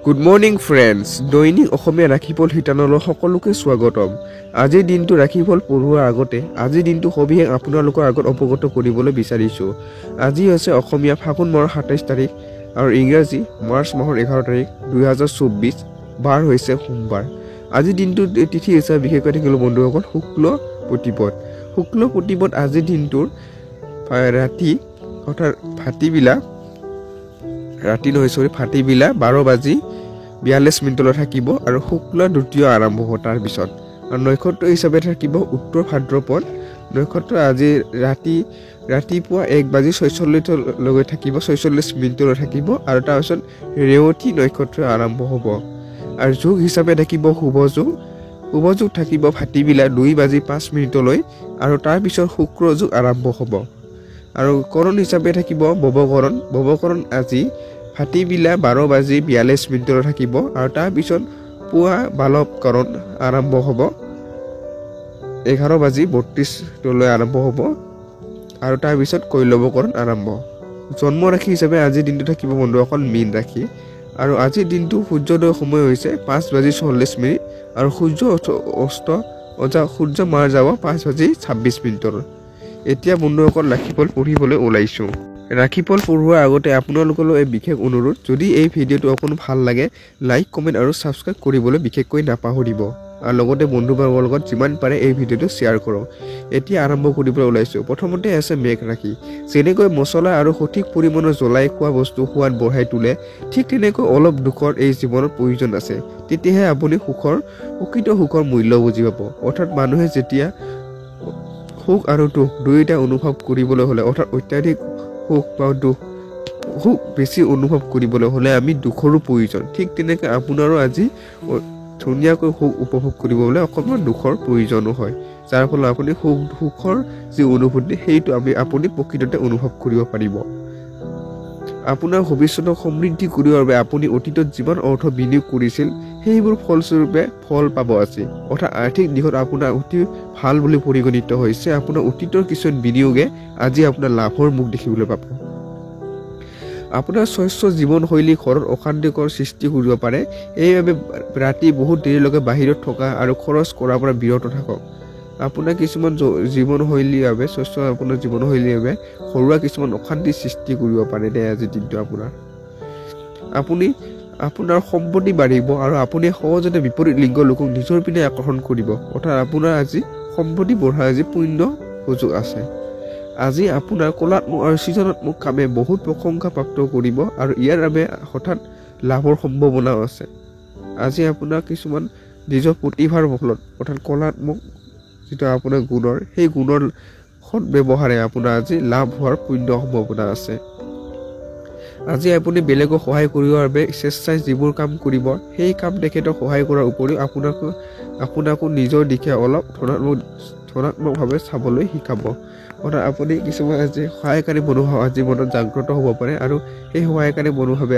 Good morning friends, দৈনিক অসমীয়া ৰাখিফল শিতানলৈ সকলোকে স্বাগতম। আজিৰ দিনটো ৰাখিফল পঢ়োৱাৰ আগতে আজিৰ দিনটো সবিশেষ আপোনালোকৰ আগত অৱগত কৰিবলৈ বিচাৰিছোঁ। আজি হৈছে অসমীয়া ফাগুন মাহৰ ২৭ তাৰিখ আৰু ইংৰাজী মাৰ্চ মাহৰ 11 তাৰিখ 2024, বাৰ হৈছে সোমবাৰ। আজিৰ দিনটোৰ তিথি হিচাপে বিশেষকৈ থাকিল বন্ধুসকল শুক্ল প্ৰতিপদ। শুক্ল প্ৰতিপদ আজিৰ দিনটোৰ ৰাতি অৰ্থাৎ ভাটিবিলা 12:42 থাকিব আৰু শুক্ল দ্বিতীয় আৰম্ভ হ'ব। তাৰপিছত আৰু নক্ষত্ৰ হিচাপে থাকিব উত্তৰ ভাদ্ৰপদ নক্ষত্ৰ। আজি ৰাতিপুৱা 1:46 থাকিব, 46 থাকিব আৰু তাৰপিছত ৰেৱতী নক্ষত্ৰ আৰম্ভ হ'ব। আৰু যোগ হিচাপে থাকিব শুভ যোগ থাকিব ভাটিবিলা 2:05 আৰু তাৰপিছত শুক্ৰ যোগ আৰম্ভ হ'ব। আৰু কৰণ হিচাপে থাকিব বৱকৰণ আজি ভাটিবিলা 12:42 থাকিব আৰু তাৰপিছত পুৱা বালৱকৰণ আৰম্ভ হ'ব 11:32 আৰম্ভ হ'ব আৰু তাৰপিছত কৈলৱকৰণ আৰম্ভ। জন্ম ৰাশি হিচাপে আজিৰ দিনটো থাকিব বন্ধুসকল মীন ৰাশি। আৰু আজিৰ দিনটো সূৰ্যোদয়ৰ সময় হৈছে 5:44 আৰু সূৰ্য মাৰ যাব 5:26। এতিয়া বন্ধুসকল ৰাশিফল পঢ়িবলৈ ওলাইছোঁ। ৰাশিফল পঢ়োৱাৰ আগতে আপোনালোকলৈ এই বিশেষ অনুৰোধ, যদি এই ভিডিঅ'টো অকণো ভাল লাগে লাইক কমেণ্ট আৰু ছাবস্ক্ৰাইব কৰিবলৈ বিশেষকৈ নাপাহৰিব আৰু লগতে বন্ধুবৰ্গৰ লগত যিমান পাৰে এই ভিডিঅ'টো শ্বেয়াৰ কৰক। এতিয়া আৰম্ভ কৰিবলৈ ওলাইছোঁ। প্ৰথমতে আছে মেঘ ৰাশি। যেনেকৈ মছলা আৰু সঠিক পৰিমাণৰ জ্বলাই খোৱা বস্তু সোৱাদ বঢ়াই তোলে, ঠিক তেনেকৈ অলপ দুখৰ এই জীৱনত প্ৰয়োজন আছে। তেতিয়াহে আপুনি প্ৰকৃত সুখৰ মূল্য বুজি পাব। অৰ্থাৎ মানুহে যেতিয়া সুখ আৰু দুখ দুয়োটা অনুভৱ কৰিবলৈ হ'লে, অৰ্থাৎ অত্যাধিক সুখ বা সুখ বেছি অনুভৱ কৰিবলৈ হ'লে আমি দুখৰো প্ৰয়োজন। ঠিক তেনেকৈ আপোনাৰো আজি ধুনীয়াকৈ সুখ উপভোগ কৰিবলৈ অকণমান দুখৰ প্ৰয়োজনো হয়, যাৰ ফলত আপুনি সুখৰ যি অনুভূতি সেইটো আপুনি প্ৰকৃততে অনুভৱ কৰিব পাৰিব। আপোনাৰ ভৱিষ্যতক সমৃদ্ধি কৰিবৰ বাবে আপুনি অতীতত যিমান অৰ্থ বিনিয়োগ কৰিছিল সেইবোৰ ফলস্বৰূপে ফল পাব আজি। অৰ্থাৎ আৰ্থিক দিশত আপোনাৰ অতি ভাল বুলি পৰিগণিত হৈছে। আপোনাৰ অতীতৰ কিছুমান বিনিয়োগে আজি আপোনাৰ লাভৰ মুখ দেখিবলৈ পাব। আপোনাৰ স্বচ্ছ জীৱনশৈলী ঘৰত অশান্তিকৰ সৃষ্টি কৰিব পাৰে। এইবাবে ৰাতি বহুত দেৰিলৈকে বাহিৰত থকা আৰু খৰচ কৰাৰ পৰা বিৰত থাকক। আপোনাৰ কিছুমান জীৱনশৈলীৰ বাবে ঘৰুৱা কিছুমান অশান্তিৰ সৃষ্টি কৰিব পাৰে আজিৰ দিনটো আপোনাৰ সম্পত্তি বাঢ়িব আৰু আপুনি সহজতে বিপৰীত লিংগৰ লোকক নিজৰ পিনে আকৰ্ষণ কৰিব। অৰ্থাৎ আপোনাৰ আজি সম্পত্তি বঢ়াৰ আজি পূৰ্ণ সুযোগ আছে। আজি আপোনাৰ কলাত্মক আৰু সৃজনাত্মক কামে বহুত প্ৰশংসা প্ৰাপ্ত কৰিব আৰু ইয়াৰ বাবে হঠাৎ লাভৰ সম্ভাৱনাও আছে। আজি আপোনাৰ কিছুমান নিজৰ প্ৰতিভাৰ ফলত অৰ্থাৎ কলাত্মক যিটো আপোনাৰ গুণৰ, সেই গুণৰ সৎ ব্যৱহাৰে আপোনাৰ আজি লাভ হোৱাৰ পূৰ্ণ সম্ভাৱনা আছে। আজি আপুনি বেলেগক সহায় কৰিবৰ বাবে স্বেচ্ছাই যিবোৰ কাম কৰিব, সেই কাম তেখেতক সহায় কৰাৰ উপৰিও আপোনাকো নিজৰ দিশে অলপ ধনাত্মকভাৱে চাবলৈ শিকাব। অৰ্থাৎ আপুনি কিছুমান আজি সহায়কাৰী মনোভাৱ আজি মনত জাগ্ৰত হ'ব পাৰে আৰু সেই সহায়কাৰী মনোভাৱে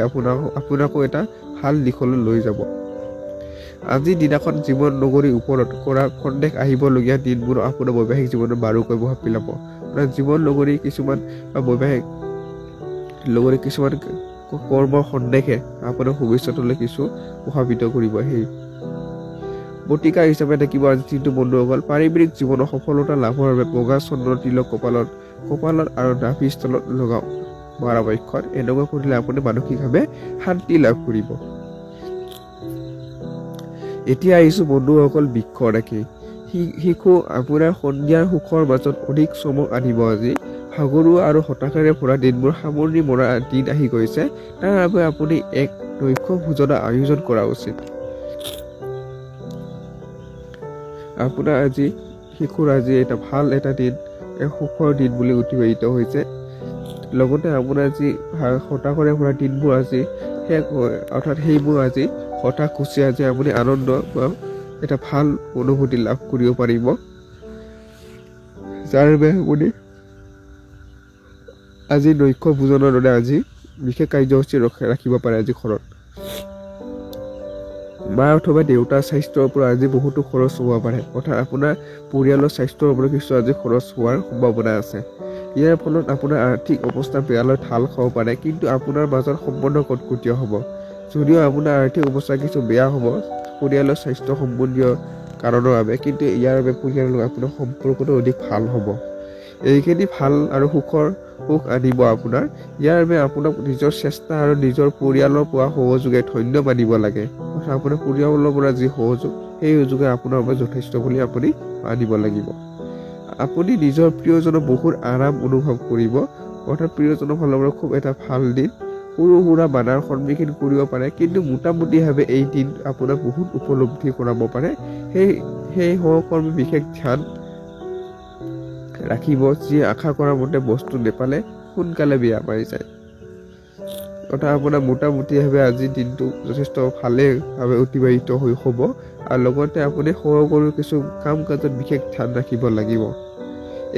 আপোনাকো এটা ভাল দিশলৈ লৈ যাব। আজিৰ দিনাখন জীৱন নগৰীৰ ওপৰত কৰা সন্দেহ আহিবলগীয়া দিনবোৰ আপোনাৰ বৈবাহিক জীৱনত বাৰুকৈ প্ৰভাৱ পেলাব। অৰ্থাৎ জীৱন নগৰী কিছুমান বা বৈবাহিক লগতে কিছুমান কৰ্মৰ সন্দেহে আপোনাৰ ভৱিষ্যতলৈ কিছু প্ৰভাৱিত কৰিব। সেই প্ৰতিকাৰ হিচাপে থাকিব আজি দিনটো বন্ধুসকল পাৰিবাৰিক জীৱনৰ সফলতা লাভৰ বাবে বগা চন্দনৰ তিলক কপালত আৰু নাভিস্থলত লগাওক পৰাপক্ষত। এনেকুৱা কৰিলে আপুনি মানসিকভাৱে শান্তি লাভ কৰিব। এতিয়া আহিছোঁ বন্ধুসকল বৃক্ষ ৰাশি। শিশু আপোনাৰ সন্ধিয়াৰ সুখৰ মাজত অধিক চমক আনিব। আজি ভাগৰুৱা আৰু হতাশাৰে ভৰা দিনবোৰ সামৰণি মৰা দিন আহি গৈছে। তাৰ বাবে আপুনি এক দক্ষ ভোজনৰ আয়োজন কৰা উচিত। আপোনাৰ আজি শিশুৰ আজি এটা ভাল এটা দিন, এক সুখৰ দিন বুলি অতিবাহিত হৈছে। লগতে আপোনাৰ যি হতাশাৰে ভৰা দিনবোৰ আজি শেষ হয়, অৰ্থাৎ সেইবোৰ আজি হতাশ গুচি আজি আপুনি আনন্দ বা এটা ভাল অনুভূতি লাভ কৰিব পাৰিব, যাৰ বাবে আপুনি আজি দক্ষ ভোজনৰ দৰে আজি বিশেষ কাৰ্যসূচী ৰাখিব পাৰে। আজি ঘৰত মা অথবা দেউতাৰ স্বাস্থ্যৰ ওপৰত আজি বহুতো খৰচ হ'ব পাৰে। অৰ্থাৎ আপোনাৰ পৰিয়ালৰ স্বাস্থ্যৰ ওপৰত কিছু আজি খৰচ হোৱাৰ সম্ভাৱনা আছে। ইয়াৰ ফলত আপোনাৰ আৰ্থিক অৱস্থা বেয়ালৈ ঢাল খাব পাৰে, কিন্তু আপোনাৰ মাজত সম্পূৰ্ণ কটকটীয়া হ'ব। যদিও আপোনাৰ আৰ্থিক অৱস্থা কিছু বেয়া হ'ব পৰিয়ালৰ স্বাস্থ্য সম্বন্ধীয় কাৰণৰ বাবে, কিন্তু ইয়াৰ বাবে পৰিয়ালৰ লগত আপোনাৰ সম্পৰ্কটো অধিক ভাল হ'ব। এইখিনি ভাল আৰু সুখ আনিব আপোনাৰ। ইয়াৰ বাবে আপোনাক নিজৰ চেষ্টা আৰু নিজৰ পৰিয়ালৰ পৰা সহযোগে ধন্য মানিব লাগে। আপোনাৰ পৰিয়ালৰ পৰা যি সহযোগ, সেই সহযোগে আপোনাৰ বাবে যথেষ্ট বুলি আপুনি মানিব লাগিব। আপুনি নিজৰ প্ৰিয়জনক বহুত আৰাম অনুভৱ কৰিব, অৰ্থাৎ প্ৰিয়জনৰ ফালৰ পৰা খুব এটা ভাল দিন। সৰু সুৰা বাধাৰ সন্মুখীন কৰিব পাৰে, কিন্তু মোটামুটিভাৱে এই দিন আপোনাক বহুত উপলব্ধি কৰাব পাৰে। সেই সহকৰ্মী বিশেষ ধ্যান ৰাখিব, যি আশা কৰা মতে বস্তু নেপালে সোনকালে বেয়া পাই যায়। অৰ্থাৎ আপোনাৰ মোটামুটিভাৱে আজিৰ দিনটো যথেষ্ট ভালেভাৱে অতিবাহিত হ'ব, আৰু লগতে আপুনি সহকৰ্মীৰ কিছু কাম কাজত বিশেষ ধ্যান ৰাখিব লাগিব।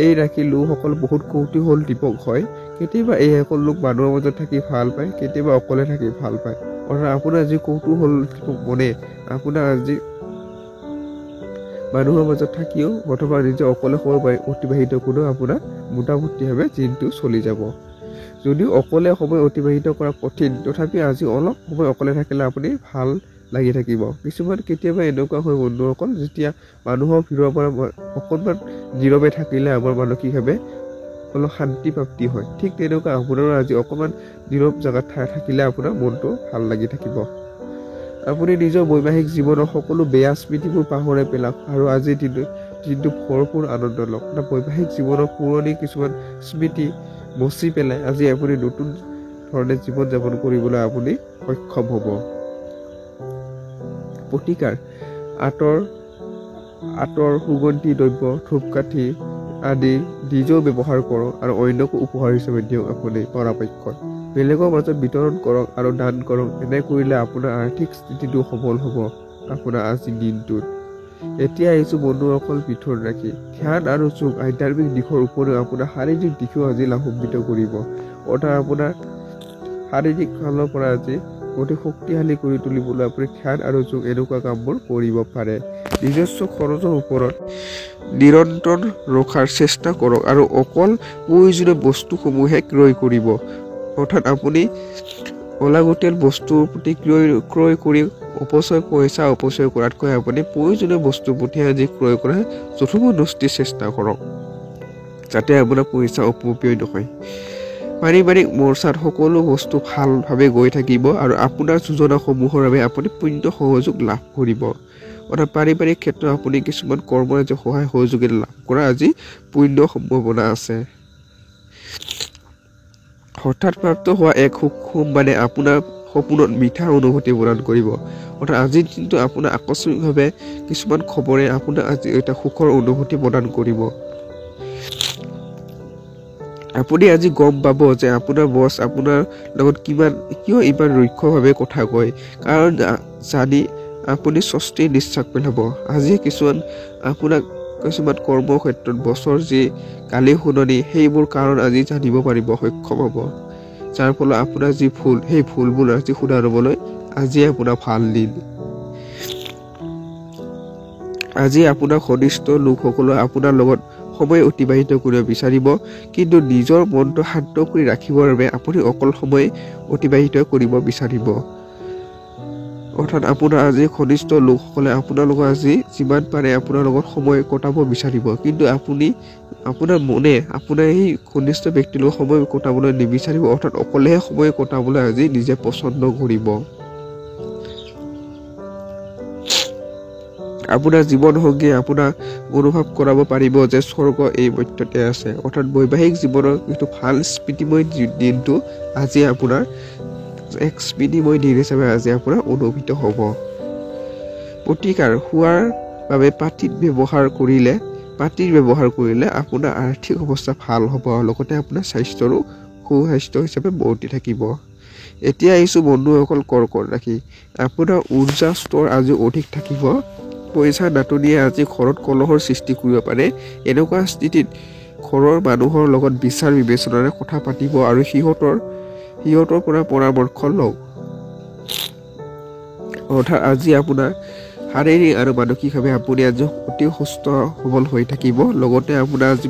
এই ৰাশি লোকসকল বহুত কৌতূহল দীপক হয়। কেতিয়াবা এইসকল লোক মানুহৰ মাজত থাকি ভাল পায়, কেতিয়াবা অকলে থাকি ভাল পায়। অৰ্থাৎ আপোনাৰ যি কৌতূহল দীপক মনে আপোনাৰ আজি মানুহৰ মাজত থাকিও অথবা নিজে অকলে অতিবাহিত কৰিও আপোনাৰ মোটামুটিভাৱে দিনটো চলি যাব। যদিও অকলে সময় অতিবাহিত কৰা কঠিন, তথাপি আজি অলপ সময় অকলে থাকিলে আপুনি ভাল লাগি থাকিব। কিছুমান কেতিয়াবা এনেকুৱা হয় বন্ধুসকল, যেতিয়া মানুহৰ ভিৰৰ পৰা অকণমান নীৰৱে থাকিলে আমাৰ মানসিকভাৱে অলপ শান্তি প্ৰাপ্তি হয়। ঠিক তেনেকুৱা আপোনাৰো আজি অকণমান নীৰৱ জেগাত থাকিলে আপোনাৰ মনটো ভাল লাগি থাকিব। আপুনি নিজৰ বৈবাহিক জীৱনৰ সকলো বেয়া স্মৃতিবোৰ পাহৰাই পেলাওক আৰু আজিৰ দিনটো ভৰপূৰ আনন্দ লওক। বৈবাহিক জীৱনৰ পুৰণি কিছুমান স্মৃতি মচি পেলাই আজি আপুনি নতুন ধৰণে জীৱন যাপন কৰিবলৈ আপুনি সক্ষম হ'ব। প্ৰতিকাৰ আঁতৰ সুগন্ধি দ্ৰব্য, ধূপকাঠি আদি নিজেও ব্যৱহাৰ কৰক আৰু অন্যকো উপহাৰ হিচাপে দিয়ক। আপুনি পৰাপক্ষত বেলেগৰ মাজত বিতৰণ কৰক আৰু দান কৰক। এনে কৰিলে আপোনাৰ আৰ্থিক স্থিতিটো সবল হ'ব আপোনাৰ আজিৰ দিনটোত। এতিয়া আহিছোঁ বন্ধুসকল পিঠৰ ৰাখি। ধ্যান আৰু যোগ আধ্যাত্মিক দিশৰ উপৰিও আপোনাৰ শাৰীৰিক দিশো আজি লাভান্বিত কৰিব। অৰ্থাৎ আপোনাৰ শাৰীৰিক ফালৰ পৰা আজি অধিক শক্তিশালী কৰি তুলিবলৈ আপুনি ধ্যান আৰু যোগ এনেকুৱা কামবোৰ কৰিব পাৰে। নিজস্ব খৰচৰ ওপৰত নিৰন্তৰ ৰখাৰ চেষ্টা কৰক আৰু অকল প্ৰয়োজনীয় বস্তুসমূহে ক্ৰয় কৰিব। অৰ্থাৎ আপুনি অলাগতিয়াল বস্তুৰ প্ৰতি ক্ৰয় কৰি পইচা অপচয় কৰাতকৈ আপুনি প্ৰয়োজনীয় বস্তুৰ প্ৰতি আজি ক্ৰয় কৰা যথোপদষ্টি চেষ্টা কৰক, যাতে আপোনাৰ পইচা অপব্যয় নহয়। পাৰিবাৰিক মৰ্চাত সকলো বস্তু ভালভাৱে গৈ থাকিব আৰু আপোনাৰ যোজনাসমূহৰ বাবে আপুনি পূৰ্ণ সহযোগ লাভ কৰিব। অৰ্থাৎ পাৰিবাৰিক ক্ষেত্ৰত আপুনি কিছুমান কৰ্মৰ সহায় সহযোগিতা লাভ কৰা আজি পূৰ্ণ সম্ভাৱনা আছে। হঠাৎ প্ৰাপ্ত হোৱা এক সুখ মানে আপোনাৰ সপোনত মিঠা অনুভূতি প্ৰদান কৰিব। অৰ্থাৎ আজিৰ দিনটো আপোনাৰ আকস্মিকভাৱে কিছুমান খবৰে আপোনাৰ আজি এটা সুখৰ অনুভূতি প্ৰদান কৰিব। আপুনি আজি গম পাব যে আপোনাৰ বছ আপোনাৰ লগত কিয় ইমান ৰুক্ষভাৱে কথা কয়, কাৰণ জানি আপুনি স্বস্তিৰ নিশ্বাস পেলাব। আজি কিছুমান কৰ্মক্ষেত্ৰত বছৰ যি গালি শুননি সেইবোৰ কাৰণ আজি জানিব পাৰিব সক্ষম হ'ব, যাৰ ফলত আপোনাৰ যি ভুল সেই ভুলবোৰ আজি শুধৰাবলৈ আজি আপোনাৰ ভাল দিন। আজি আপোনাৰ ঘনিষ্ঠ লোকসকলে আপোনাৰ লগত সময় অতিবাহিত কৰিব বিচাৰিব, কিন্তু নিজৰ মনটো শান্ত কৰি ৰাখিবৰ বাবে আপুনি অকল সময় অতিবাহিত কৰিব বিচাৰিব। অৰ্থাৎ আপোনাৰ আজি ঘনিষ্ঠ লোকসকলে আপোনাৰ লগত আজি যিমান পাৰে আপোনাৰ লগত সময় কটাব বিচাৰিব, কিন্তু আপোনাৰ মনে আপোনাৰ এই ঘনিষ্ঠ ব্যক্তিৰ লগত সময় কটাবলৈ নিবিচাৰিব। অৰ্থাৎ অকলেহে সময় কটাবলৈ আজি নিজে পচন্দ কৰিব। আপোনাৰ জীৱনসংগীয়ে আপোনাক অনুভৱ কৰাব পাৰিব যে স্বৰ্গ এই মধ্যতে আছে। অৰ্থাৎ বৈবাহিক জীৱনৰ যিটো ভাল স্মৃতিময় দিনটো আজি আপোনাৰ এক স্মৃতিময় দিন হিচাপে আজি আপোনাৰ অনুভূত হ'ব। প্ৰতিকাৰ শোৱাৰ বাবে পাটিৰ ব্যৱহাৰ কৰিলে আপোনাৰ আৰ্থিক অৱস্থা ভাল হ'ব, লগতে আপোনাৰ স্বাস্থ্যৰো সুস্বাস্থ্য হিচাপে বৰ্তি থাকিব। এতিয়া আহিছোঁ বন্ধুসকল কৰ্কট ৰাশি। আপোনাৰ উৰ্জা স্তৰ আজি অধিক থাকিব। পইচা নাটনিয়ে আজি ঘৰত কলহৰ সৃষ্টি কৰিব পাৰে। এনেকুৱা স্থিতিত ঘৰৰ মানুহৰ লগত বিচাৰ বিবেচনাৰে কথা পাতিব আৰু সিহঁতৰ পৰা পৰামৰ্শ লওক। অৰ্থাৎ আজি আপোনাৰ শাৰীৰিক আৰু মানসিকভাৱে আপুনি আজি অতি সুস্থ সবল হৈ থাকিব। লগতে আপোনাৰ আজি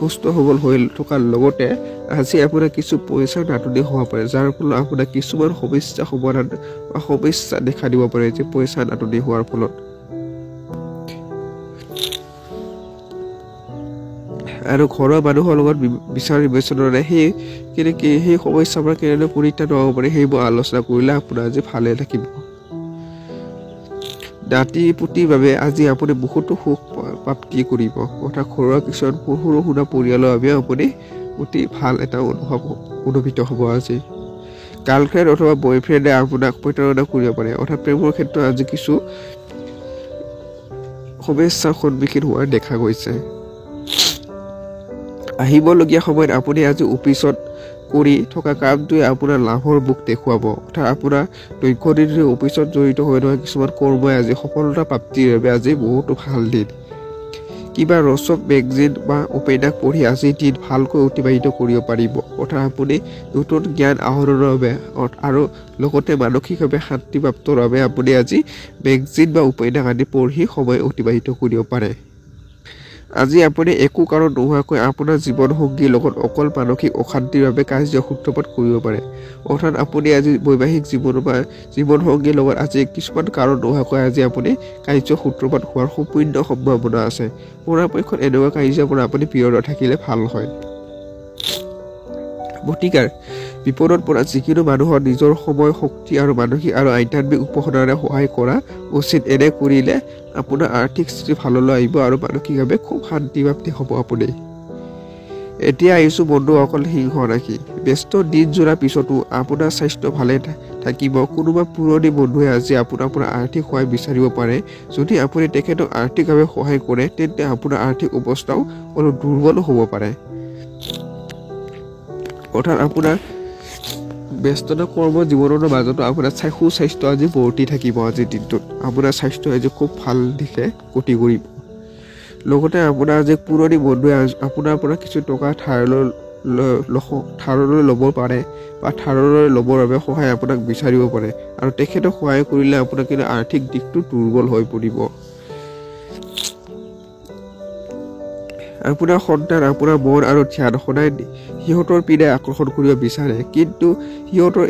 সুস্থ সবল হৈ থকাৰ লগতে আজি আপোনাৰ কিছু পইচাৰ নাটনি হ'ব পাৰে, যাৰ ফলত আপোনাৰ কিছুমান সমস্যা সমাধান বা সমস্যা দেখা দিব পাৰে যে পইচা নাটনি হোৱাৰ ফলত। আৰু ঘৰৰ মানুহৰ লগত বিচাৰ বিবেচনাৰে সেই সমস্যাৰ পৰা কেনেদৰে পৰিত্ৰাণ হ'ব পাৰে সেইবোৰ আলোচনা কৰিলে আপোনাৰ আজি ভালে থাকিব। নাতি পুতিৰ বাবে আজি আপুনি বহুতো সুখ প্ৰাপ্তি কৰিব, অৰ্থাৎ ঘৰুৱা কিছুমান সৰু সুৰা পৰিয়ালৰ বাবে আপুনি অতি ভাল এটা অনুভূত হ'ব আজি। গাৰ্লফ্ৰেণ্ড অথবা বয়ফ্ৰেণ্ডে আপোনাক প্ৰতাৰণা কৰিব পাৰে, অৰ্থাৎ প্ৰেমৰ ক্ষেত্ৰত আজি কিছু সমস্যাৰ সন্মুখীন হোৱা দেখা গৈছে। আহিবলগীয়া সময়ত আপুনি আজি অফিচত কৰি থকা কামটোৱে আপোনাৰ লাভৰ মুখ দেখুৱাব, অৰ্থাৎ আপোনাৰ দৈনন্দিন অফিচত জড়িত হৈ থকা কিছুমান কৰ্মই আজি সফলতা প্ৰাপ্তিৰ বাবে আজি বহুতো ভাল দিন। কিবা ৰচক মেগজিন বা উপন্যাস পঢ়ি আজিৰ দিন ভালকৈ অতিবাহিত কৰিব পাৰিব, অৰ্থাৎ আপুনি নতুন জ্ঞান আহৰণৰ বাবে আৰু লগতে মানসিকভাৱে শান্তিপ্ৰাপ্তৰ বাবে আপুনি আজি মেগজিন বা উপন্যাস আদি পঢ়ি সময় অতিবাহিত কৰিব পাৰে। আজি আপুনি একো কাৰণ নোহোৱাকৈ আপোনাৰ জীৱনসংগীৰ লগত অকল মানসিক অশান্তিৰ বাবে কাৰ্য সূত্ৰপাত কৰিব পাৰে, অৰ্থাৎ আপুনি আজি বৈবাহিক জীৱন বা জীৱনসংগীৰ লগত আজি কিছুমান কাৰণ নোহোৱাকৈ আজি আপুনি কাৰ্য সূত্ৰপাত হোৱাৰ সম্পূৰ্ণ সম্ভাৱনা আছে। পৰাপক্ষত এনেকুৱা কাৰ্যৰ পৰা আপুনি বিৰত থাকিলে ভাল হয়। প্ৰতিকাৰ বিপদত পৰা যিকোনো মানুহৰ নিজৰ সময় শক্তি আৰু মানসিক আৰু আধ্যাত্মিক উপাসনাৰে সহায় কৰা উচিত। এনে কৰিলে আপোনাৰ আৰ্থিক স্থিতি ভাললৈ আহিব আৰু মানসিকভাৱে খুব শান্তিপ্ৰাপ্তি হ'ব আপুনি। এতিয়া আহিছোঁ বন্ধুসকল সিংহ ৰাশি। ব্যস্ত দিন যোৱাৰ পিছতো আপোনাৰ স্বাস্থ্য ভালে থাকিব। কোনোবা পুৰণি বন্ধুৱে আজি আপোনাৰ পৰা আৰ্থিক সহায় বিচাৰিব পাৰে। যদি আপুনি তেখেতক আৰ্থিকভাৱে সহায় কৰে তেন্তে আপোনাৰ আৰ্থিক অৱস্থাও অলপ দুৰ্বল হ'ব পাৰে, অৰ্থাৎ আপোনাৰ ব্যস্ততা কৰ্ম জীৱনৰ মাজতো আপোনাৰ সুস্বাস্থ্য আজি বৰ্তি থাকিব। আজিৰ দিনটোত আপোনাৰ স্বাস্থ্য আজি খুব ভাল দিশে গতি কৰিব। লগতে আপোনাৰ আজি পুৰণি বন্ধুৱে আপোনাৰ পৰা কিছু টকা ধাৰলৈ ল'ব পাৰে বা ধাৰলৈ ল'বৰ বাবে সহায় আপোনাক বিচাৰিব পাৰে, আৰু তেখেতক সহায় কৰিলে আপোনাৰ কিন্তু আৰ্থিক দিশটো দুৰ্বল হৈ পৰিব। আপোনাৰ সন্তান আপোনাৰ মন আৰু ধ্যান সদায় সিহঁতৰ পিনে আকৰ্ষণ কৰিব বিচাৰে, কিন্তু সিহঁতৰে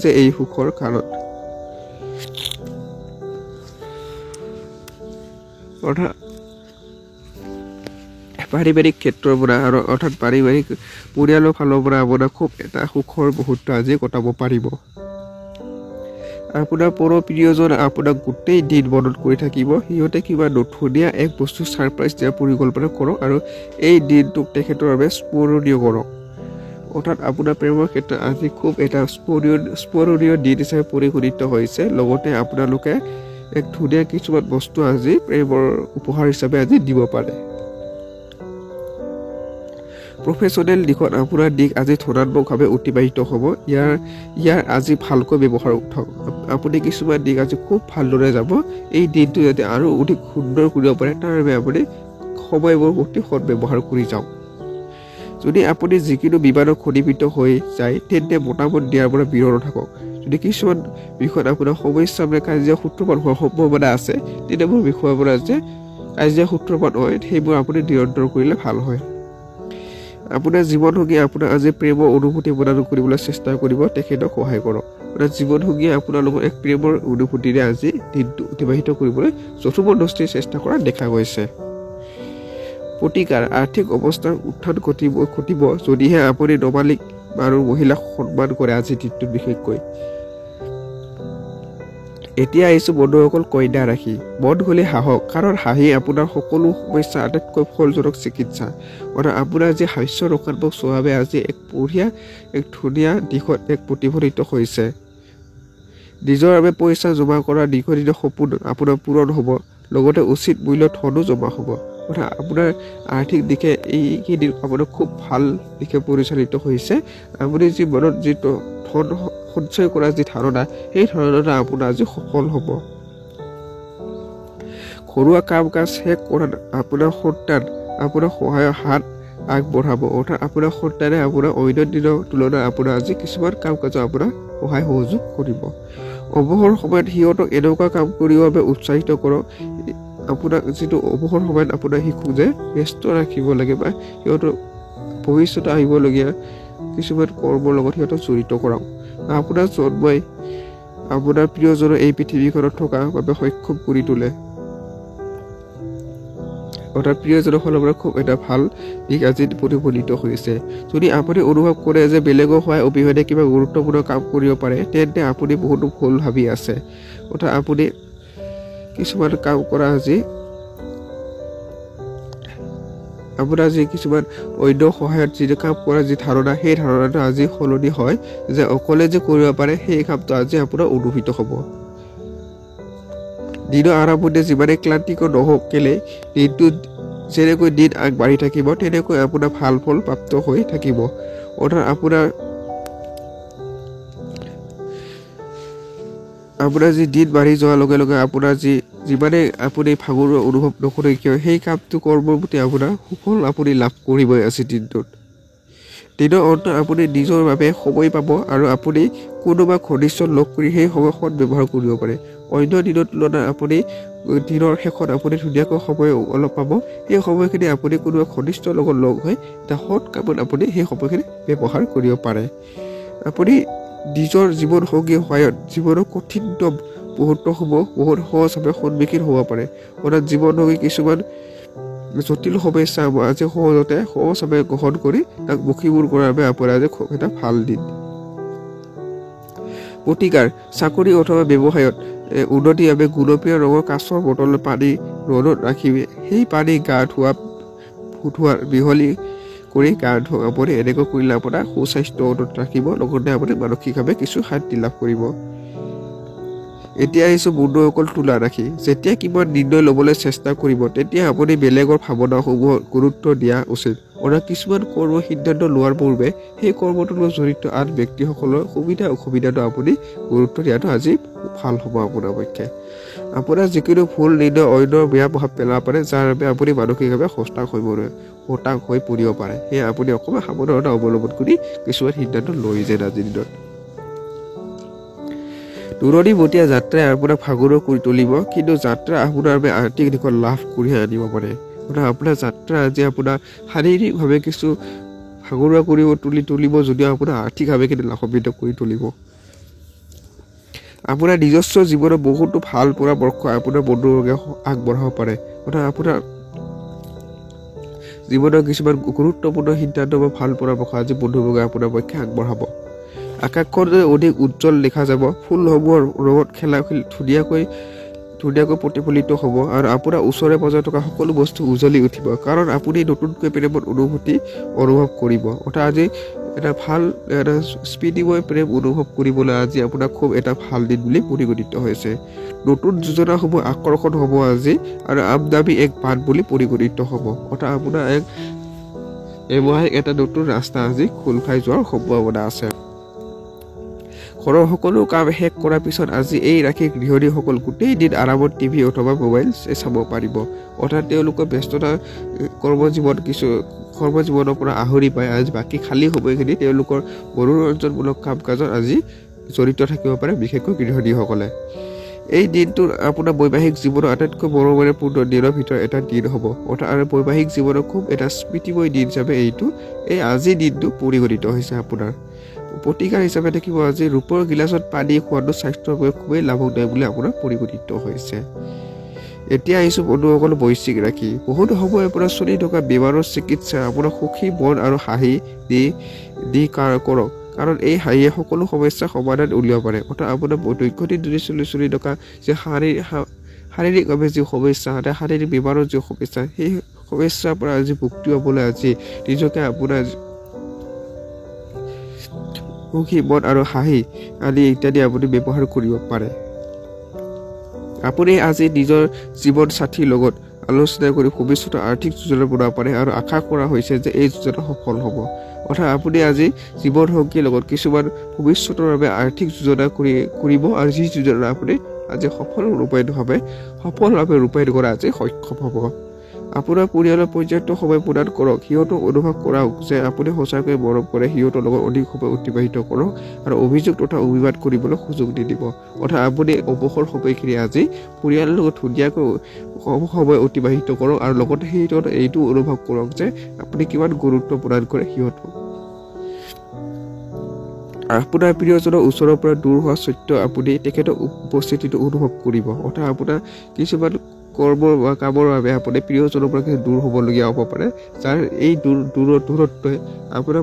যে এই সুখৰ কাৰণ, অৰ্থাৎ পাৰিবাৰিক ক্ষেত্ৰৰ পৰা আৰু অৰ্থাৎ পাৰিবাৰিক পৰিয়ালৰ ফালৰ পৰা আপোনাৰ খুব এটা সুখৰ মুহূৰ্ত আজি কটাব পাৰিব। আপোনাৰ প্ৰিয়জন আপোনাক গোটেই দিন মনত কৰি থাকিব। সিহঁতে কিবা নথুনীয়া এক বস্তু ছাৰপ্ৰাইজ দিয়াৰ পৰিকল্পনা কৰক আৰু এই দিনটোক তেখেতৰ বাবে স্মৰণীয় কৰক, অৰ্থাৎ আপোনাৰ প্ৰেমৰ ক্ষেত্ৰত আজি খুব এটা স্মৰণীয় দিন হিচাপে পৰিগণিত হৈছে। লগতে আপোনালোকে এক ধুনীয়া কিছুমান বস্তু আজি প্ৰেমৰ উপহাৰ হিচাপে আজি দিব পাৰে। প্ৰফেশ্যনেল দিশত আপোনাৰ দিশ আজি ধনাত্মকভাৱে অতিবাহিত হ'ব। ইয়াৰ আজি ভালকৈ ব্যৱহাৰ উঠক। আপুনি কিছুমান দিশ আজি খুব ভালদৰে যাব। এই দিনটো যাতে আৰু অধিক সুন্দৰ কৰিব পাৰে তাৰ বাবে আপুনি সময়বোৰ অতি সদব্যৱহাৰ কৰি যাওক। যদি আপুনি যিকোনো বিবাদত খনিত হৈ যায় তেন্তে মতামত দিয়াৰ পৰা বিৰত থাকক। যদি কিছুমান বিষয়ত আপোনাৰ সমস্যা কাজিয়া সূত্ৰপাত হোৱাৰ সম্ভাৱনা আছে তেতিয়া মোৰ বিষয়ৰ পৰা যে কাজিয়া সূত্ৰপাত হয় সেইবোৰ আপুনি নিৰন্তৰ কৰিলে ভাল হয়। আপোনাৰ জীৱনসংগী আপোনাক আজি প্ৰেমৰ অনুভূতি প্ৰদান কৰিবলৈ চেষ্টা কৰিব, তেখেতক সহায় কৰক। আপোনাৰ জীৱনসংগীয়ে আপোনাৰ লগত এক প্ৰেমৰ অনুভূতিৰে আজি দিনটো অতিবাহিত কৰিবলৈ যথোপদস্তি চেষ্টা কৰা দেখা গৈছে। প্ৰতিকাৰ আৰ্থিক অৱস্থাৰ উত্থান ঘটিব যদিহে আপুনি নমালিক আৰু মহিলাক সন্মান কৰে আজিৰ দিনটোত বিশেষকৈ। এতিয়া আহিছোঁ বন্ধুসকল কন্যা ৰাশি। মন হ'লে হাঁহক, কাৰণ হাঁহি আপোনাৰ সকলো সমস্যা আটাইতকৈ ফলজনক চিকিৎসা। অৰ্থাৎ আপোনাৰ যি হাস্য ৰসাত্মক স্বভাৱে আজি এক ধুনীয়া দিশত এক প্ৰতিফলিত হৈছে। নিজৰ বাবে পইচা জমা কৰা দীৰ্ঘদিনৰ সপোন আপোনাৰ পূৰণ হ'ব, লগতে উচিত মূল্যত ধনো জমা হ'ব। অৰ্থাৎ আপোনাৰ আৰ্থিক দিশে এইকেইদিন আপোনাৰ খুব ভাল দিশে পৰিচালিত হৈছে। আপুনি যি মনত যি ধন সঞ্চয় কৰা যি ধাৰণা সেই ধাৰণা আপোনাৰ আজি সফল হ'ব। ঘৰুৱা কাম কাজ শেষ কৰাত আপোনাৰ সন্তান আপোনাৰ সহায়ৰ হাত আগবঢ়াব, অৰ্থাৎ আপোনাৰ সন্তানে আপোনাৰ দৈনন্দিনৰ তুলনাত আপোনাৰ আজি কিছুমান কাম কাজত আপোনাৰ সহায় সহযোগ কৰিব। অৱসৰ সময়ত সিহঁতক এনেকুৱা কাম কৰিবৰ বাবে উৎসাহিত কৰক আপোনাক যিটো অৱসৰ সময়ত আপোনাৰ শিশুক যে ব্যস্ত ৰাখিব লাগে বা সিহঁতৰ ভৱিষ্যতে আহিবলগীয়া কিছুমান কৰ্মৰ লগত সিহঁতক জড়িত কৰাওক। আপোনাৰ জন্মই আপোনাৰ প্ৰিয়জনৰ এই পৃথিৱীখনত থকাৰ বাবে সক্ষম কৰি তোলে। অৰ্থাৎ প্ৰিয়জনৰ ফালৰ পৰা খুব এটা ভাল দিশ আজি প্ৰতিফলিত হৈছে। যদি আপুনি অনুভৱ কৰে যে বেলেগৰ সহায় অবিহনে কিবা গুৰুত্বপূৰ্ণ কাম কৰিব পাৰে, তেন্তে আপুনি বহুতো ভুল ভাবি আছে। অৰ্থাৎ আপুনি কিছুমান কাম কৰা আজি আপোনাৰ যি কিছুমান অন্য সহায়ত যি কাম কৰা যি ধাৰণা, সেই ধাৰণাটো আজি সলনি হয় যে অকলে যে কৰিব পাৰে সেই কামটো আজি আপোনাৰ অনুভূত হ'ব। দিনৰ আৰম্ভণিতে যিমানে ক্লান্তিকৰ নহওক কেলে দিনটো যেনেকৈ দিন আগবাঢ়ি থাকিব তেনেকৈ আপোনাৰ ভাল ফল প্ৰাপ্ত হৈ থাকিব। অৰ্থাৎ আপোনাৰ যি দিন বাঢ়ি যোৱাৰ লগে লগে আপোনাৰ যিমানে আপুনি ভাগৰুৱা অনুভৱ নকৰে কিয় সেই কামটো কৰ্মৰ প্ৰতি আপোনাৰ সুফল আপুনি লাভ কৰিবই আছে দিনটোত। দিনৰ অন্তত আপুনি নিজৰ বাবে সময় পাব আৰু আপুনি কোনোবা ঘনিষ্ঠ লগ কৰি সেই সময়খন ব্যৱহাৰ কৰিব পাৰে। অন্য দিনৰ তুলনাত আপুনি দিনৰ শেষত আপুনি ধুনীয়াকৈ সময় অলপ পাব। সেই সময়খিনি আপুনি কোনোবা ঘনিষ্ঠ লগত লগ হৈ এটা সৎ কামত আপুনি সেই সময়খিনি ব্যৱহাৰ কৰিব পাৰে। আপুনি নিজৰ জীৱনসংগীৰ সহায়ত জীৱনৰ কঠিন মুহূৰ্তসমূহ বহুত সহজভাৱে সন্মুখীন হ'ব পাৰে। অৰ্থাৎ জীৱনসংগী কিছুমান জটিল সমস্যা আজি সহজভাৱে গ্ৰহণ কৰি তাক মুখীমূৰ কৰাৰ বাবে আপোনাৰ আজি খুব এটা ভাল দিন। প্ৰতিকাৰ চাকৰি অথবা ব্যৱসায়ত উন্নতিৰ বাবে গুলপীয়া ৰঙৰ কাঁচৰ বটলত পানী ৰ'দত ৰাখি সেই পানী গা ধোৱাৰ মিহলি কৰি গা ধোৱা আপুনি এনেকৈ কৰিলে আপোনাৰ সুস্বাস্থ্য অটুট ৰাখিব, লগতে আপুনি মানসিকভাৱে কিছু শান্তি লাভ কৰিব। এতিয়া আহিছোঁ বন্ধুসকল তুলা ৰাশি। যেতিয়া কিবা নিৰ্ণয় ল'বলৈ চেষ্টা কৰিব তেতিয়া আপুনি বেলেগৰ ভাৱনাসমূহত গুৰুত্ব দিয়া উচিত। অৰ্থাৎ কিছুমান কৰ্ম সিদ্ধান্ত লোৱাৰ পূৰ্বে সেই কৰ্মটোৰ লগত জড়িত আন ব্যক্তিসকলৰ সুবিধা অসুবিধাটো আপুনি গুৰুত্ব দিয়াটো আজি ভাল হ'ব আপোনাৰ পক্ষে। আপোনাৰ যিকোনো ভুল নিৰ্ণয় অন্যৰ বেয়া প্ৰভাৱ পেলাব পাৰে, যাৰ বাবে আপুনি মানসিকভাৱে হতাশ হৈ পৰিব পাৰে। সেয়ে আপুনি অকণমান সাৱধানতা অৱলম্বন কৰি কিছুমান সিদ্ধান্ত লৈ যেন আজিৰ দিনত। দূৰণিবতীয়া যাত্ৰাই আপোনাক ভাগৰুৱা কৰি তুলিব, কিন্তু যাত্ৰা আপোনাৰ বাবে আৰ্থিক দিশত লাভ কঢ়িয়াই আনিব পাৰে। অৰ্থাৎ আপোনাৰ যাত্ৰা আজি আপোনাৰ শাৰীৰিকভাৱে কিছু ভাগৰুৱা কৰিব তুলিব যদিও আপোনাৰ আৰ্থিকভাৱে কিন্তু লাভান্বিত কৰি তুলিব। আপোনাৰ নিজস্ব জীৱনত বহুতো ভাল পৰামৰ্শ আপোনাৰ বন্ধুবৰ্গে আগবঢ়াব পাৰে। অৰ্থাৎ আপোনাৰ জীৱনৰ কিছুমান গুৰুত্বপূৰ্ণ সিদ্ধান্ত বা ভাল পৰামৰ্শ আজি বন্ধুবৰ্গে আপোনাৰ পক্ষে আগবঢ়াব। আকাশখন অধিক উজ্জ্বল দেখা যাব, ফুলসমূহৰ ৰঙত ধুনীয়াকৈ প্ৰতিফলিত হ'ব আৰু আপোনাৰ ওচৰে পাজৰে থকা সকলো বস্তু উজ্বলি উঠিব, কাৰণ আপুনি নতুনকৈ প্ৰেমৰ অনুভূতি অনুভৱ কৰিব। অৰ্থাৎ আজি এটা ভাল এটা স্মৃতিময় প্ৰেম অনুভৱ কৰিবলৈ আজি আপোনাৰ খুব এটা ভাল দিন বুলি পৰিগণিত হৈছে। নতুন যোজনাসমূহ আকৰ্ষণ হ'ব আজি আৰু আমদামি এক বাট বুলি পৰিগণিত হ'ব। অৰ্থাৎ আপোনাৰ এটা নতুন ৰাস্তা আজি খোল খাই যোৱাৰ সম্ভাৱনা আছে। ঘৰৰ সকলো কাম শেষ কৰাৰ পিছত আজি এই ৰাশি গৃহিণীসকল গোটেই দিন আৰামত টিভি অথবা মোবাইল চাব পাৰিব। অৰ্থাৎ তেওঁলোকৰ ব্যস্ততা কৰ্মজীৱনৰ পৰা আহৰি পায় আজি বাকী খালী সময়খিনি তেওঁলোকৰ মনোৰঞ্জনমূলক কাম কাজত আজি জড়িত থাকিব পাৰে, বিশেষকৈ গৃহিণীসকলে। এই দিনটো আপোনাৰ বৈবাহিক জীৱনৰ আটাইতকৈ মৰমেৰে পূৰ্ণ দিনৰ ভিতৰত এটা দিন হ'ব। অৰ্থাৎ আৰু বৈবাহিক জীৱনৰ খুব এটা স্মৃতিময় দিন হিচাপে এই আজিৰ দিনটো পৰিগণিত হৈছে আপোনাৰ। প্ৰতিকাৰ হিচাপে দেখিব আজি ৰূপৰ গিলাচত পানী খোৱাটো স্বাস্থ্যৰ বাবে খুবেই লাভদায়ক বুলি আপোনাৰ পৰিগণিত হৈছে। এতিয়া আহিছোঁ বন্ধুসকল বৈশ্বিক ৰাশি। বহুতো সময়ৰ পৰা চলি থকা বেমাৰৰ চিকিৎসা আপোনাৰ সুখী মন আৰু হাঁহি দি কৰক, কাৰণ এই হাঁহিয়ে সকলো সমস্যাৰ সমাধান উলিয়াব পাৰে। অৰ্থাৎ আপোনাৰ দৈৰ্ঘ্যদিন যদি চলি থকা যে শাৰীৰিকভাৱে যি সমস্যা, শাৰীৰিক বেমাৰৰ যি সমস্যা, সেই সমস্যাৰ পৰা আজি মুক্তি পাবলৈ আজি নিজকে আপোনাৰ সুখী মন আৰু হাঁহি আদি ইত্যাদি আপুনি ব্যৱহাৰ কৰিব পাৰে। আপুনি আজি নিজৰ জীৱন সাথীৰ লগত আলোচনা কৰি ভৱিষ্যতৰ আৰ্থিক যোজনা বনাব পাৰে আৰু আশা কৰা হৈছে যে এই যোজনা সফল হ'ব। অৰ্থাৎ আপুনি আজি জীৱনসংগীৰ লগত কিছুমান ভৱিষ্যতৰ বাবে আৰ্থিক যোজনা কৰিব আৰু যি যোজনা আপুনি আজি সফলভাৱে ৰূপায়ণ কৰা আজি সক্ষম হ'ব। আপোনাৰ পৰিয়ালৰ পৰ্যাপ্ত সময় প্ৰদান কৰক সিহঁতক অনুভৱ কৰাওক যে আপুনি সঁচাকৈ মৰম কৰে সিহঁতৰ লগত অধিক সময় অতিবাহিত কৰক আৰু অভিযোগ তথা অভিবাদ কৰিবলৈ সুযোগ নিদিব অৰ্থাৎ আপুনি অৱসৰ সময়খিনি আজি পৰিয়ালৰ লগত ধুনীয়াকৈ সময় অতিবাহিত কৰক আৰু লগতে সিহঁতক এইটো অনুভৱ কৰক যে আপুনি কিমান গুৰুত্ব প্ৰদান কৰে সিহঁতক আপোনাৰ প্ৰিয়জনৰ ওচৰৰ পৰা দূৰ হোৱা স্বত্বেও আপুনি তেখেতৰ উপস্থিতিটো অনুভৱ কৰিব অৰ্থাৎ আপোনাৰ কিছুমান কৰ্মৰ বা কামৰ বাবে আপুনি প্ৰিয়জনৰ পৰা কিছু দূৰ হ'বলগীয়া হ'ব পাৰে যাৰ এই দূৰত্বই আপোনাৰ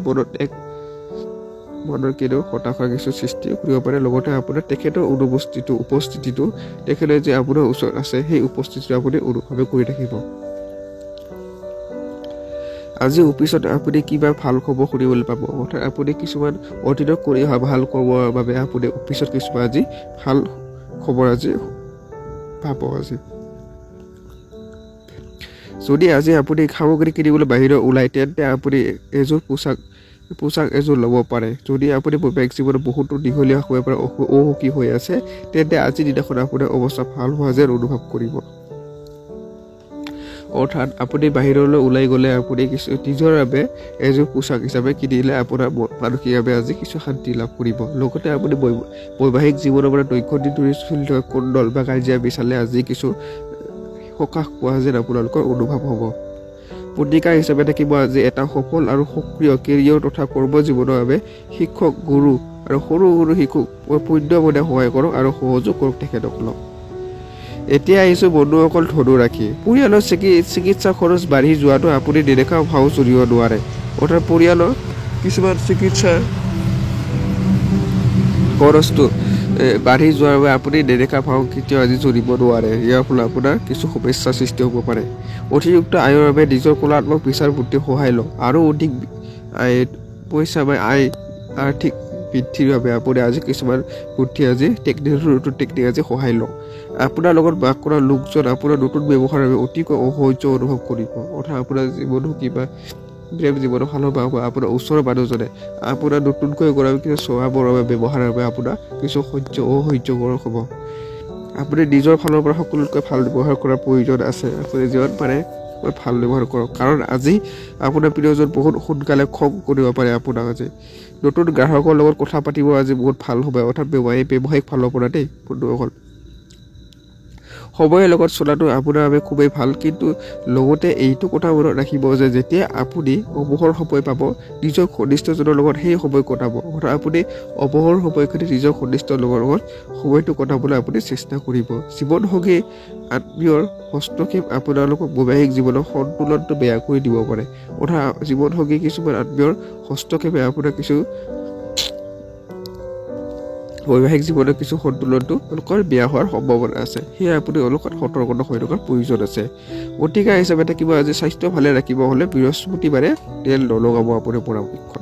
মনৰ কেনেও হতাশা কিছু সৃষ্টি কৰিব পাৰে লগতে আপোনাৰ তেখেতৰ উপস্থিতিটো তেখেতে যে আপোনাৰ ওচৰত আছে সেই উপস্থিতিটো আপুনি অনুভৱ কৰি থাকিব আজি অফিচত আপুনি কিবা ভাল খবৰ শুনিবলৈ পাব অৰ্থাৎ আপুনি কিছুমান অতীতত কৰি অহা ভাল খবৰৰ বাবে আপুনি অফিচত কিছুমান আজি ভাল খবৰ আজি পাব আজি যদি আজি আপুনি সামগ্ৰী কিনিবলৈ বাহিৰত ওলাই তেন্তে আপুনি এযোৰ পোচাক এযোৰ ল'ব পাৰে যদি আপুনি বৈবাহিক জীৱনত বহুতো দীঘলীয়া সময়ৰ পৰা অসুখী হৈ আছে তেন্তে আজিৰ দিনাখন আপোনাৰ অৱস্থা ভাল হোৱা যেন অনুভৱ কৰিব অৰ্থাৎ আপুনি বাহিৰলৈ ওলাই গ'লে আপুনি কিছু নিজৰ বাবে এযোৰ পোচাক হিচাপে কিনিলে আপোনাৰ মানসিকভাৱে আজি কিছু শান্তি লাভ কৰিব লগতে আপুনি বৈবাহিক জীৱনৰ পৰা দৈনন্দিন ধৰি চলি থকা কণ্ডল বা কাজিয়া বিচালে আজি কিছু সকাহ পোৱা যেন আপোনালোকৰ অনুভৱ হ'ব পত্ৰিকা হিচাপে থাকিব আজি এটা সফল আৰু সক্ৰিয় কেৰিয়াৰ তথা কৰ্ম জীৱনৰ বাবে শিক্ষক গুৰু আৰু সৰু শিশুক পুণ্যমনে সহায় কৰক আৰু সহযোগ কৰক তেখেতসকলক এতিয়া আহিছোঁ বন্ধুসকল ধনু ৰাখি পৰিয়ালৰ চিকিৎসা খৰচ বাঢ়ি যোৱাটো আপুনি নেদেখা ভাও চলিব নোৱাৰে অৰ্থাৎ পৰিয়ালৰ কিছুমান চিকিৎসা খৰচটো বাঢ়ি যোৱাৰ বাবে আপুনি নেদেখা ভাও কেতিয়াও আজি চলিব নোৱাৰে ইয়াৰ ফলত আপোনাৰ কিছু সমস্যাৰ সৃষ্টি হ'ব পাৰে অতিৰিক্ত আয়ৰ বাবে নিজৰ কলাত্মক বিচাৰ বুদ্ধি সহায় লওক আৰু অধিক পইচা বা আৰ্থিক বৃদ্ধিৰ বাবে আপুনি আজি কিছুমান বুদ্ধি আজি টেকনিক আজি সহায় লওক আপোনাৰ লগত বাস কৰা লোকজন আপোনাৰ নতুন ব্যৱহাৰৰ বাবে অতিকৈ অসহ্য অনুভৱ কৰিব অৰ্থাৎ আপোনাৰ জীৱনসুখী বা প্ৰেম জীৱনৰ ফালৰ পৰা আপোনাৰ ওচৰৰ মানুহজনে আপোনাৰ নতুনকৈ কৰা কিছু স্বভাৱৰ বাবে ব্যৱহাৰৰ বাবে আপোনাৰ কিছু অসহ্যকৰ হ'ব আপুনি নিজৰ ফালৰ পৰা সকলোতকৈ ভাল ব্যৱহাৰ কৰাৰ প্ৰয়োজন আছে আপুনি যিমান পাৰে ভাল ব্যৱহাৰ কৰক কাৰণ আজি আপোনাৰ প্ৰিয়জন বহুত সোনকালে খং কৰিব পাৰে আপোনাক আজি নতুন গ্ৰাহকৰ লগত কথা পাতিব আজি বহুত ভাল হ'ব অৰ্থাৎ ব্যৱসায়িক ফালৰ পৰা দেই বন্ধুসকল সময়ৰ লগত চলাটো আপোনাৰ বাবে খুবেই ভাল কিন্তু লগতে এইটো কথা মনত ৰাখিব যে যেতিয়া আপুনি অৱসৰ সময় পাব নিজৰ ঘনিষ্ঠজনৰ লগত সেই সময় কটাব অৰ্থাৎ আপুনি অৱসৰ সময়খিনি নিজৰ ঘনিষ্ঠৰ লগত সময়টো কটাবলৈ আপুনি চেষ্টা কৰিব জীৱনসংগী আত্মীয়ৰ হস্তক্ষেপ আপোনালোকক বৈবাহিক জীৱনৰ সন্তুলনটো বেয়া কৰি দিব পাৰে অৰ্থাৎ জীৱনসংগী কিছুমান আত্মীয়ৰ হস্তক্ষেপে আপোনাৰ কিছু বৈবাহিক জীৱনৰ কিছু সন্তুলনটো তেওঁলোকৰ বেয়া হোৱাৰ সম্ভাৱনা আছে সেয়ে আপুনি অলপমান সতৰ্কতা হৈ থকাৰ প্ৰয়োজন আছে পত্ৰিকা হিচাপে থাকিব আজি স্বাস্থ্য ভালে ৰাখিব হ'লে বৃহস্পতিবাৰে তেল নলগাব আপুনি পৰামৰ্শন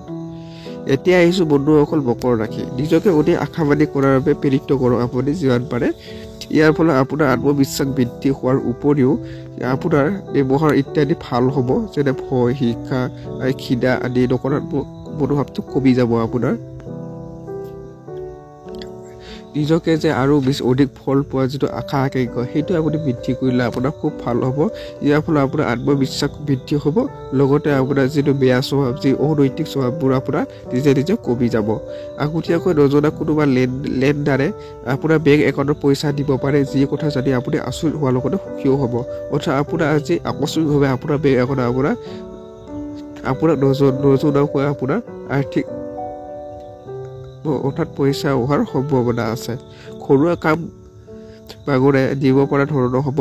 এতিয়া আহিছোঁ বন্ধুসকল মকৰ ৰাশি নিজকে অতি আশাবাদী কৰাৰ বাবে প্ৰেৰিত কৰক আপুনি যিমান পাৰে ইয়াৰ ফলত আপোনাৰ আত্মবিশ্বাস বৃদ্ধি হোৱাৰ উপৰিও আপোনাৰ ব্যৱহাৰ ইত্যাদি ভাল হ'ব যেনে ভয় হিংসা ঘৃণা আদি নকাৰাত্মক মনোভাৱটো কমি যাব আপোনাৰ নিজকে যে আৰু বেছি অধিক ফল পোৱা যিটো আশা আকাংক্ষা সেইটো আপুনি বৃদ্ধি কৰিলে আপোনাৰ খুব ভাল হ'ব ইয়াৰ ফলত আপোনাৰ আত্মবিশ্বাস বৃদ্ধি হ'ব লগতে আপোনাৰ যিটো বেয়া স্বভাৱ যি অনৈতিক স্বভাৱবোৰ আপোনাৰ নিজে কমি যাব আগতীয়াকৈ নজনা কোনোবা লেনদাৰে আপোনাৰ বেংক একাউণ্টত পইচা দিব পাৰে যি কথা জানি আপুনি আচৰিত হোৱাৰ লগতে সুখীও হ'ব অৰ্থাৎ আপোনাৰ আজি আকস্মিকভাৱে আপোনাৰ বেংক একাউণ্টত আপোনাৰ নজনাকৈ আপোনাৰ আৰ্থিক অৰ্থাৎ পইচা অহাৰ সম্ভাৱনা আছে ঘৰুৱা কাম বাগৰে দিব পৰা ধৰণৰ হ'ব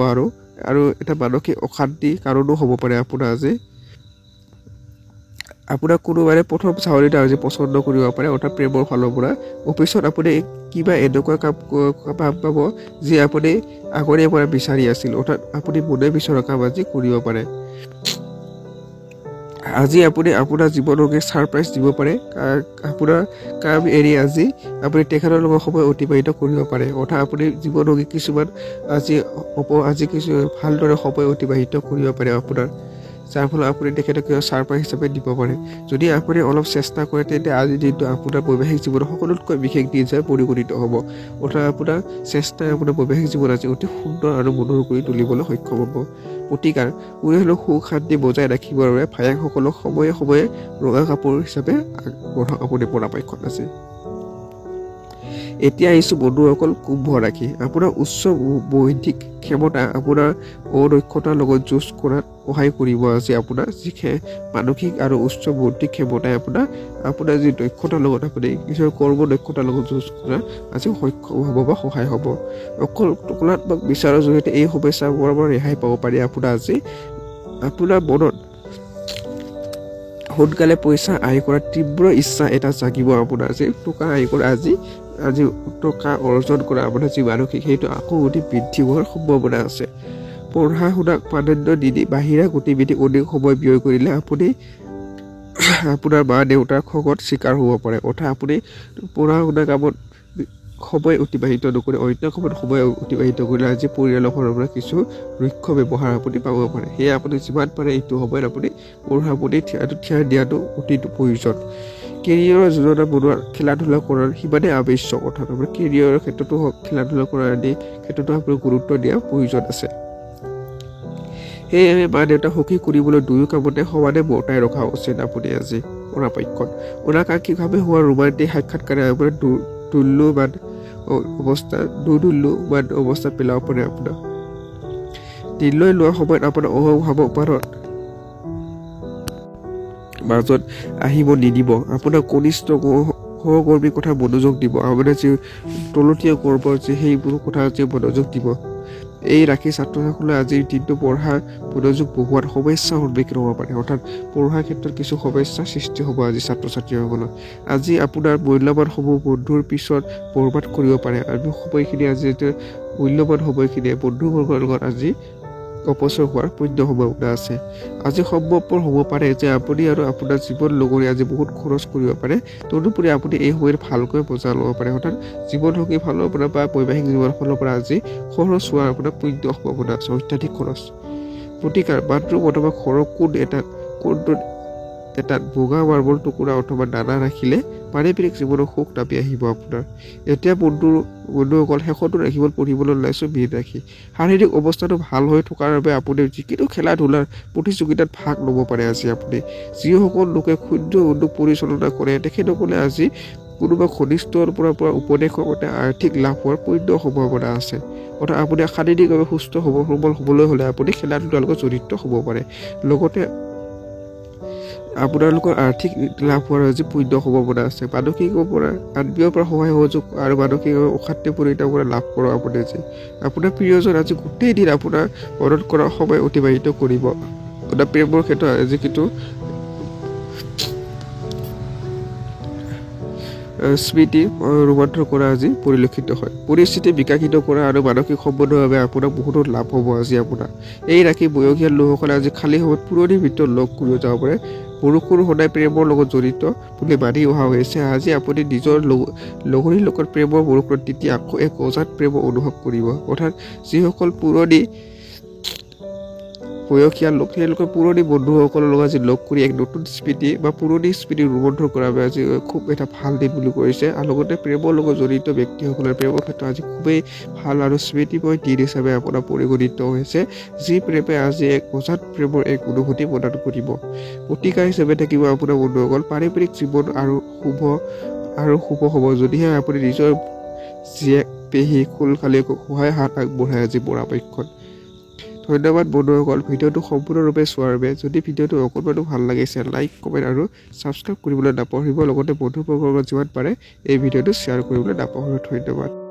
আৰু এটা মানসিক অশান্তি কাৰণো হ'ব পাৰে আপোনাৰ আজি আপোনাক কোনোবাৰে প্ৰথম চাকৰিটা আজি পচন্দ কৰিব পাৰে অৰ্থাৎ প্ৰেমৰ ফালৰ পৰা অফিচত আপুনি কিবা এনেকুৱা কাম পাব যি আপুনি আগৰে পৰা বিচাৰি আছিল অৰ্থাৎ আপুনি মনে বিচৰা কাম আজি কৰিব পাৰে আজি আপুনি আপোনাৰ জীৱনকে ছাৰপ্ৰাইজ দিব পাৰে আপোনাৰ কাম এৰি আজি আপুনি তেখেতৰ লগত সময় অতিবাহিত কৰিব পাৰে অৰ্থাৎ আপুনি জীৱনকে কিছুমান আজি কিছু ভালদৰে সময় অতিবাহিত কৰিব পাৰে আপোনাৰ যাৰ ফলত আপুনি তেখেতক ছাৰপ্ৰাইজ হিচাপে দিব পাৰে। যদি আপুনি অলপ চেষ্টা কৰে তেন্তে আজিৰ দিনটো আপোনাৰ বৈবাহিক জীৱনৰ সকলোতকৈ বিশেষ দিন হিচাপে পৰিগণিত হ'ব। অৰ্থাৎ আপোনাৰ চেষ্টাই আপোনাৰ বৈবাহিক জীৱন আজি অতি সুন্দৰ আৰু মধুৰ কৰি তুলিবলৈ সক্ষম হ'ব। প্ৰতিকাৰ পৰিয়ালৰ সুখ শান্তি বজাই ৰাখিবৰ বাবে ভায়েকসকলক সময়ে সময়ে ৰঙা কাপোৰ হিচাপে আগবঢ়াওক আপুনি পৰাপক্ষত আছে। এতিয়া আহিছোঁ বন্ধুসকল কুম্ভ ৰাশি। আপোনাৰ উচ্চ বৌদ্ধিক ক্ষমতা আপোনাৰ অদক্ষতাৰ লগত যুঁজ কৰাত সহায় কৰিব। আজি আপোনাৰ যি মানসিক আৰু উচ্চ বৌদ্ধিক ক্ষমতাই আপোনাৰ যি দক্ষতাৰ লগত আপুনি কিছুমান কৰ্ম দক্ষতাৰ লগত যুঁজ কৰাত আজি সক্ষম হ'ব বা সহায় হ'ব। অকল তুলনাত্মক বিচাৰৰ জৰিয়তে এই সমস্যাবোৰৰ পৰা ৰেহাই পাব পাৰি। আপোনাৰ মনত সোনকালে পইচা আয় কৰাৰ তীব্ৰ ইচ্ছা এটা জাগিব। আপোনাৰ যে টকা আয় কৰা আজি টকা অৰ্জন কৰা আপোনাৰ যি মানসিক সেইটো আকৌ অধিক বৃদ্ধি হোৱাৰ সম্ভাৱনা আছে। পঢ়া শুনাক প্ৰাধান্য নিদি বাহিৰা গতিবিধি অধিক সময় ব্যয় কৰিলে আপুনি আপোনাৰ মা দেউতাৰ খঙত চিকাৰ হ'ব পাৰে। অৰ্থাৎ আপুনি পঢ়া শুনা কামত সময় অতিবাহিত নকৰি অন্য কামত সময় অতিবাহিত কৰিলে আজি পৰিয়ালৰ ফালৰ পৰা কিছু ৰুক্ষ ব্যৱহাৰ আপুনি পাব পাৰে। সেয়ে আপুনি যিমান পাৰে এইটো সময়ত আপুনি পঢ়া প্ৰতি ধ্যান দিয়াটো অতি প্ৰয়োজন। কেৰিয়াৰৰ যোজনা বনোৱাৰ খেলা ধূলা কৰাৰ সিমানে আৱশ্যক। অৰ্থাৎ আপোনাৰ কেৰিয়াৰৰ ক্ষেত্ৰতো হওক খেলা ধূলা কৰাৰ আদি ক্ষেত্ৰতো আপোনাৰ গুৰুত্ব দিয়াৰ প্ৰয়োজন আছে। সেয়েহে মা দেউতাক সুখী কৰিবলৈ দুয়ো কামতে সমানে বৰ্তাই ৰখা উচিত আপুনি আজি পৰাপক্ষত। অনাকাংক্ষিকভাৱে হোৱা ৰোমান্টিক সাক্ষাৎকাৰে আপোনাৰ দুৰ্দুল্যমান অৱস্থা পেলাব পাৰে। আপোনাৰ দিল্লৈ লোৱা সময়ত আপোনাৰ অভাৱৰ মাজত আহিব নিদিব। আপোনাৰ কনিষ্ঠ সহকৰ্মীৰ কথা মনোযোগ দিব। আপোনাৰ যি তলতীয়া কৰ্মৰ যে সেইবোৰ কথা যে মনোযোগ দিব। এই ৰাশি ছাত্ৰ ছাত্ৰীসকলে আজিৰ দিনটো পঢ়াৰ মনোযোগ বহোৱাত সমস্যাৰ সন্মুখীন হ'ব পাৰে। অৰ্থাৎ পঢ়াৰ ক্ষেত্ৰত কিছু সমস্যাৰ সৃষ্টি হ'ব আজি ছাত্ৰ ছাত্ৰীসকলৰ। আজি আপোনাৰ মূল্যৱান সমূহ বন্ধুৰ পিছত বৰবাদ কৰিব পাৰে। আৰু সময়খিনি আজি মূল্যৱান সময়খিনিয়ে বন্ধুবৰ্গৰ লগত আজি অপচয় হোৱাৰ পূৰ্ণ সম্ভাৱনা আছে। আজি সম্ভৱপৰ হ'ব পাৰে যে আপুনি আৰু আপোনাৰ জীৱন লগৰী আজি বহুত খৰচ কৰিব পাৰে। তদুপৰি আপুনি এই সময়ত ভালকৈ বজাৰ ল'ব পাৰে। অৰ্থাৎ জীৱনসংগীৰ ফালৰ পৰা বা বৈবাহিক জীৱনৰ ফালৰ পৰা আজি খৰচ হোৱাৰ আপোনাৰ পূৰ্ণ সম্ভাৱনা আছে, অত্যাধিক খৰচ। প্ৰতিকাৰ বাথৰুম অথবা ঘৰৰ কোণটোত এটা বগা মাৰ্বল টুকুৰা অথবা দানা ৰাখিলে পাৰিবাৰিক জীৱনৰ সুখ নামি আহিব আপোনাৰ। এতিয়া বন্ধুসকল শেষতো ৰাশিফল পঢ়িবলৈ ওলাইছোঁ মীন ৰাশি। শাৰীৰিক অৱস্থাটো ভাল হৈ থকাৰ বাবে আপুনি যিকোনো খেলা ধূলাৰ প্ৰতিযোগিতাত ভাগ ল'ব পাৰে। আজি আপুনি যিসকল লোকে ক্ষুদ্ৰ উদ্যোগ পৰিচালনা কৰে তেখেতসকলে আজি কোনোবা ঘনিষ্ঠৰ পৰা উপদেশ মতে আৰ্থিক লাভ হোৱাৰ পূৰ্ণ সম্ভাৱনা আছে। অৰ্থাৎ আপুনি শাৰীৰিকভাৱে সুস্থ সবল হ'বলৈ হ'লে আপুনি খেলা ধূলাৰ লগত জড়িত হ'ব পাৰে। লগতে আপোনালোকৰ আৰ্থিক লাভ হোৱাৰ আজি পূৰ্ণ সম্ভাৱনা আছে। মানসিকৰ পৰা আত্মীয়ৰ পৰা সহায় সহযোগ আৰু মানসিকভাৱে অশান্তি পৰিণামৰ পৰা লাভ কৰা আপুনি আজি আপোনাৰ প্ৰিয়জন আজি গোটেই দিন আপোনাৰ মনত কৰা সময় অতিবাহিত কৰিব। আপোনাৰ প্ৰেমৰ ক্ষেত্ৰত আজি কিন্তু স্মৃতি ৰোমান্থন কৰা আজি পৰিলক্ষিত হয়। পৰিস্থিতি বিকশিত কৰা আৰু মানসিক সম্বন্ধৰ বাবে আপোনাৰ বহুতো লাভ হ'ব আজি আপোনাৰ। এই ৰাশি বয়সীয়াল লোকসকলে আজি খালী সময়ত পুৰণি ভিতৰত লগ কৰিব যাব পাৰে। পুৰুষৰো সদায় প্ৰেমৰ লগত জড়িত বুলি মানি অহা হৈছে। আজি আপুনি নিজৰ লগৰীৰ লগত প্ৰেমৰ বৰষুণত তেতিয়া আকৌ এক অজাত প্ৰেম অনুভৱ কৰিব। অৰ্থাৎ যিসকল পুৰণি বয়সীয়াল লোক তেওঁলোকৰ পুৰণি বন্ধুসকলৰ লগত আজি লগ কৰি এক নতুন স্মৃতি বা পুৰণি স্মৃতি ৰোমন্থন কৰাৰ বাবে আজি খুব এটা ভাল দিন বুলি কৰিছে। আৰু লগতে প্ৰেমৰ লগত জড়িত ব্যক্তিসকলৰ প্ৰেমৰ ক্ষেত্ৰত আজি খুবেই ভাল আৰু স্মৃতিময় দিন হিচাপে আপোনাৰ পৰিগণিত হৈছে। যি প্ৰেমে আজি এক অজাত প্ৰেমৰ এক অনুভূতি প্ৰদান কৰিব। প্ৰতিকাৰ হিচাপে থাকিব আপোনাৰ বন্ধুসকল পাৰিবাৰিক জীৱন আৰু শুভ হ'ব যদিহে আপুনি নিজৰ জীয়েক পেহী খুলখালীক সহায় হাত আগবঢ়াই আজি পৰাপক্ষত। ধন্যবাদ বন্ধুসকল ভিডিঅ'টো সম্পূৰ্ণৰূপে চোৱাৰ বাবে। যদি ভিডিঅ'টো অকণমানো ভাল লাগিছে লাইক কমেণ্ট আৰু ছাবস্ক্ৰাইব কৰিবলৈ নাপাহৰিব। লগতে বন্ধুবৰ্গৰ লগত যিমান পাৰে এই ভিডিঅ'টো শ্বেয়াৰ কৰিবলৈ নাপাহৰিব। ধন্যবাদ।